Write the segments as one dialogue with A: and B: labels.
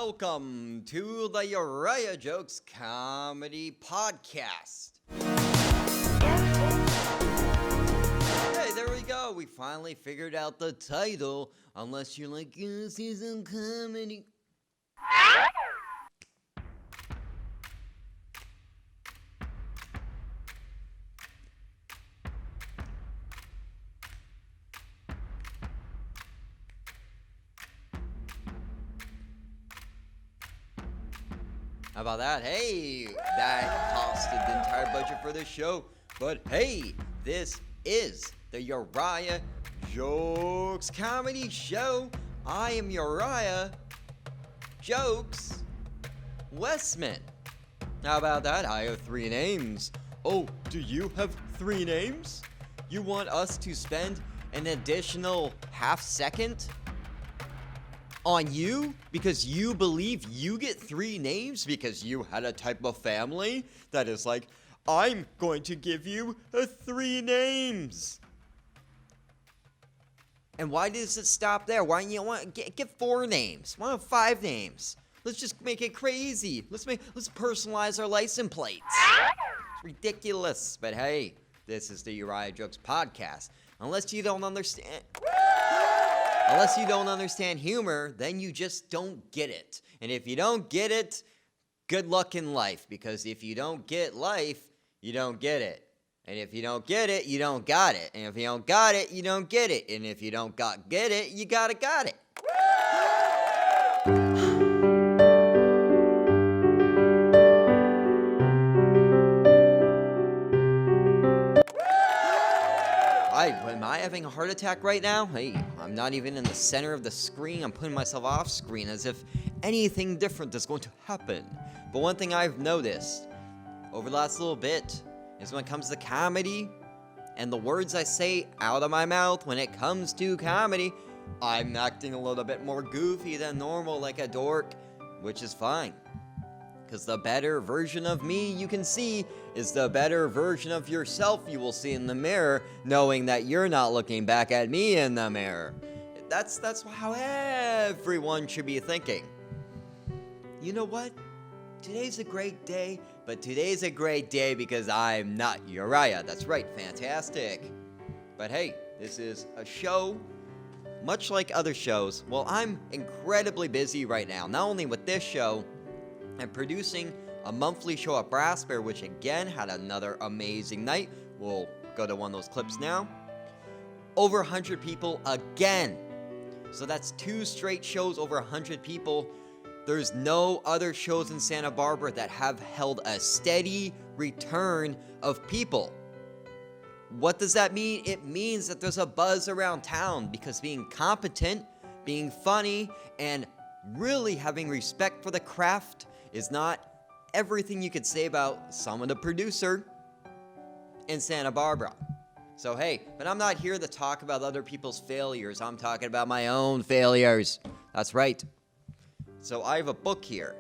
A: welcome to the Uriah Jokes Comedy Podcast. Hey, there we go. We finally figured out the title. Unless you're like, see some comedy. How about that? Hey, that costed the entire budget for this show. But hey, this is the Uriah Jokes Comedy Show. I am Uriah Jokes Westman. How about that? I have 3 names. Oh, do you have 3 names? You want us to spend an additional half second on you because you believe you get 3 names because you had a type of family that is like, I'm going to give you 3 names. And why does it stop there? Why don't you want get 4 names? Why not 5 names? Let's just make it crazy. Let's personalize our license plates. It's ridiculous. But hey, this is the Uriah Jokes Podcast. Unless you don't understand humor, then you just don't get it. And if you don't get it, good luck in life. Because if you don't get life, you don't get it. And if you don't get it, you don't got it. And if you don't got it, you don't get it. And if you don't get it, you got it. Am I having a heart attack right now? Hey, I'm not even in the center of the screen. I'm putting myself off screen as if anything different is going to happen. But one thing I've noticed over the last little bit is when it comes to comedy and the words I say out of my mouth when it comes to comedy, I'm acting a little bit more goofy than normal, like a dork, which is fine. Because the better version of me you can see is the better version of yourself you will see in the mirror, knowing that you're not looking back at me in the mirror. That's how everyone should be thinking. You know what? Today's a great day, but today's a great day because I'm not Uriah. That's right, fantastic. But hey, this is a show much like other shows. Well, I'm incredibly busy right now, not only with this show, and producing a monthly show at Brass Bear, which again had another amazing night. We'll go to one of those clips now. Over 100 people again. So that's 2 straight shows over 100 people. There's no other shows in Santa Barbara that have held a steady return of people. What does that mean? It means that there's a buzz around town because being competent, being funny, and really having respect for the craft is not everything you could say about someone, the producer in Santa Barbara. So hey, but I'm not here to talk about other people's failures. I'm talking about my own failures. That's right. So I have a book here.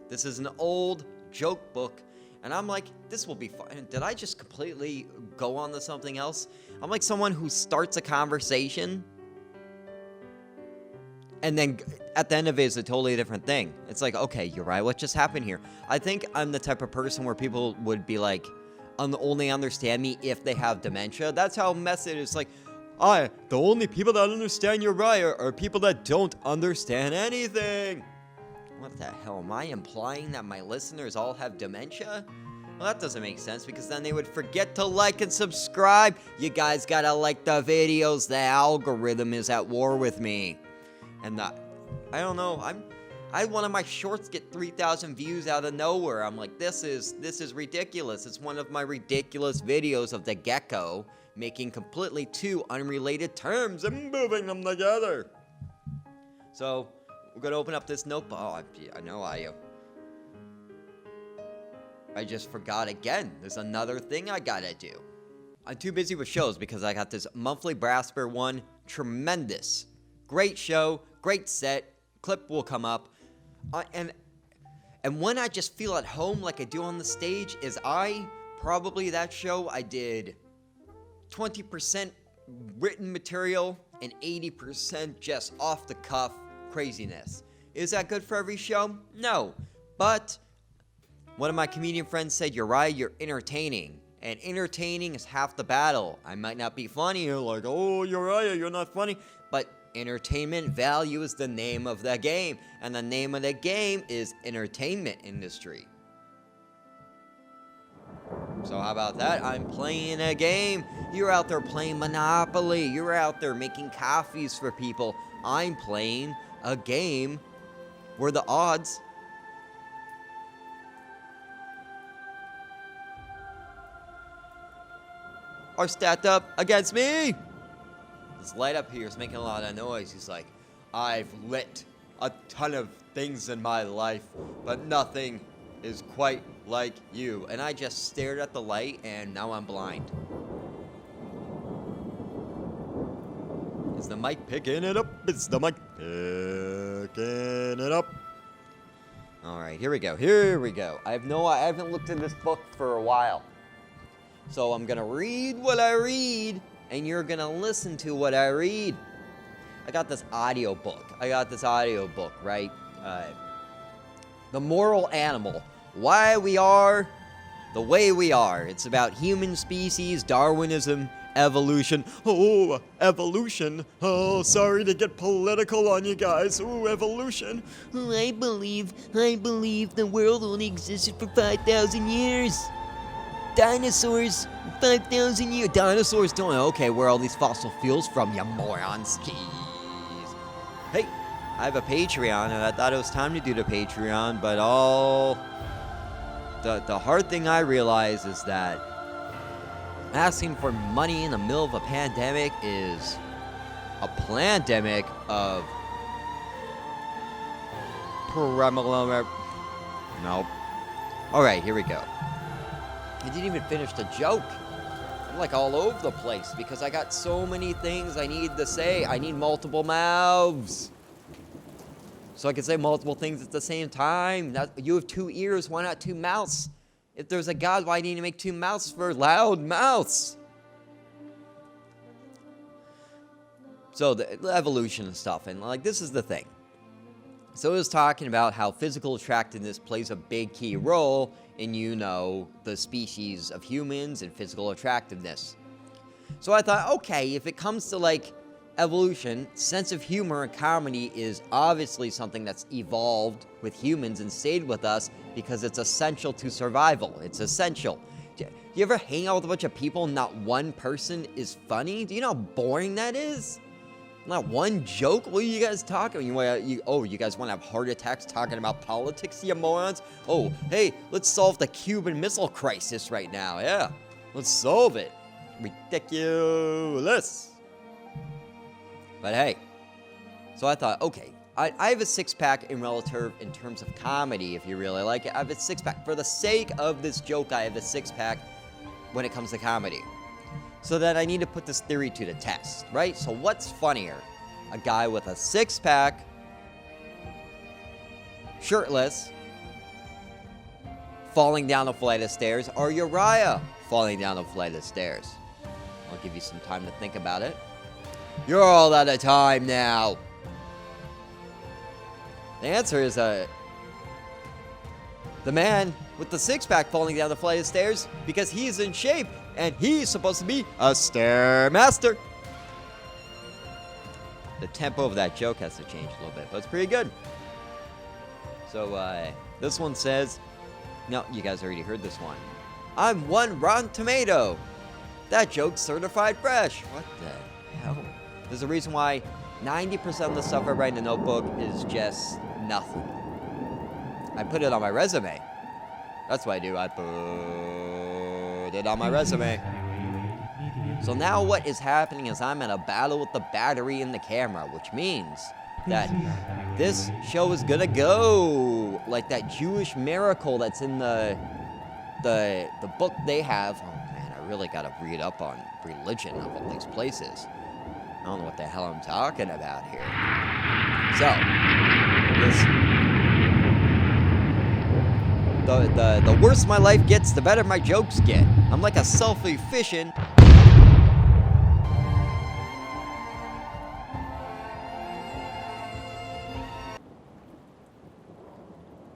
A: This is an old joke book, and I'm like, this will be fun. Did I just completely go on to something else? I'm like someone who starts a conversation and then at the end of it is a totally different thing. It's like, okay, you're right. What just happened here? I think I'm the type of person where people would be like, only understand me if they have dementia. That's how messed it is. Like, the only people that understand Uriah are people that don't understand anything. What the hell? Am I implying that my listeners all have dementia? Well, that doesn't make sense because then they would forget to like and subscribe. You guys gotta like the videos. The algorithm is at war with me. And I don't know. I had one of my shorts get 3,000 views out of nowhere. I'm like, this is ridiculous. It's one of my ridiculous videos of the gecko making completely 2 unrelated terms and moving them together. So we're gonna open up this notebook. Oh, I know I just forgot again. There's another thing I gotta do. I'm too busy with shows because I got this monthly Brass Bear one. Tremendous. Great show, great set, clip will come up, and when I just feel at home like I do on the stage is that show I did 20% written material and 80% just off the cuff craziness. Is that good for every show? No. But one of my comedian friends said, Uriah, you're entertaining. And entertaining is half the battle. I might not be funny. You're like, oh, Uriah, you're not funny. But entertainment value is the name of the game. And the name of the game is entertainment industry. So how about that? I'm playing a game. You're out there playing Monopoly. You're out there making coffees for people. I'm playing a game where the odds are stacked up against me. This light up here is making a lot of noise. He's like, I've lit a ton of things in my life, but nothing is quite like you. And I just stared at the light, and now I'm blind. Is the mic picking it up? Is the mic picking it up? All right, here we go. Here we go. I haven't looked in this book for a while. So I'm going to read what I read, and you're going to listen to what I read. I got this audio book, right? The Moral Animal. Why we are the way we are. It's about human species, Darwinism, evolution. Oh, evolution. Oh, sorry to get political on you guys. Oh, evolution.
B: Oh, I believe the world only existed for 5,000 years. Dinosaurs, 5,000 years.
A: Dinosaurs don't know. Okay, where are all these fossil fuels from, you morons? Jeez. Hey, I have a Patreon, and I thought it was time to do the Patreon, but the hard thing I realize is that asking for money in the middle of a pandemic is a plandemic of Nope. Alright, here we go. I didn't even finish the joke. I'm like all over the place because I got so many things I need to say. I need multiple mouths. So I can say multiple things at the same time. You have 2 ears, why not 2 mouths? If there's a God, why do you need to make 2 mouths for loud mouths? So the evolution and stuff, and like this is the thing. So it was talking about how physical attractiveness plays a big key role in, the species of humans and physical attractiveness. So I thought, okay, if it comes to like evolution, sense of humor and comedy is obviously something that's evolved with humans and stayed with us because it's essential to survival. It's essential. Do you ever hang out with a bunch of people and not one person is funny? Do you know how boring that is? Not one joke? What are you guys talking? You guys want to have heart attacks talking about politics, you morons? Oh, hey, let's solve the Cuban Missile Crisis right now. Yeah, let's solve it. Ridiculous. But hey, so I thought, okay, I have a 6-pack in terms of comedy, if you really like it. I have a 6-pack. For the sake of this joke, I have a 6-pack when it comes to comedy. So then I need to put this theory to the test, right? So what's funnier? A guy with a 6-pack, shirtless, falling down a flight of stairs, or Uriah falling down a flight of stairs? I'll give you some time to think about it. You're all out of time now. The answer is the man with the 6-pack falling down the flight of stairs because he's in shape and he's supposed to be a stairmaster. The tempo of that joke has to change a little bit, but it's pretty good. So this one says, no, you guys already heard this one. I'm 1 rotten tomato. That joke's certified fresh. What the hell? There's a reason why 90% of the stuff I write in the notebook is just nothing. I put it on my resume. That's what I do. I put it on my resume. So now what is happening is I'm in a battle with the battery in the camera, which means that this show is gonna go like that Jewish miracle that's in the book they have. Oh man, I really gotta read up on religion of all these places. I don't know what the hell I'm talking about here. So, the worse my life gets, the better my jokes get. I'm like a self-efficient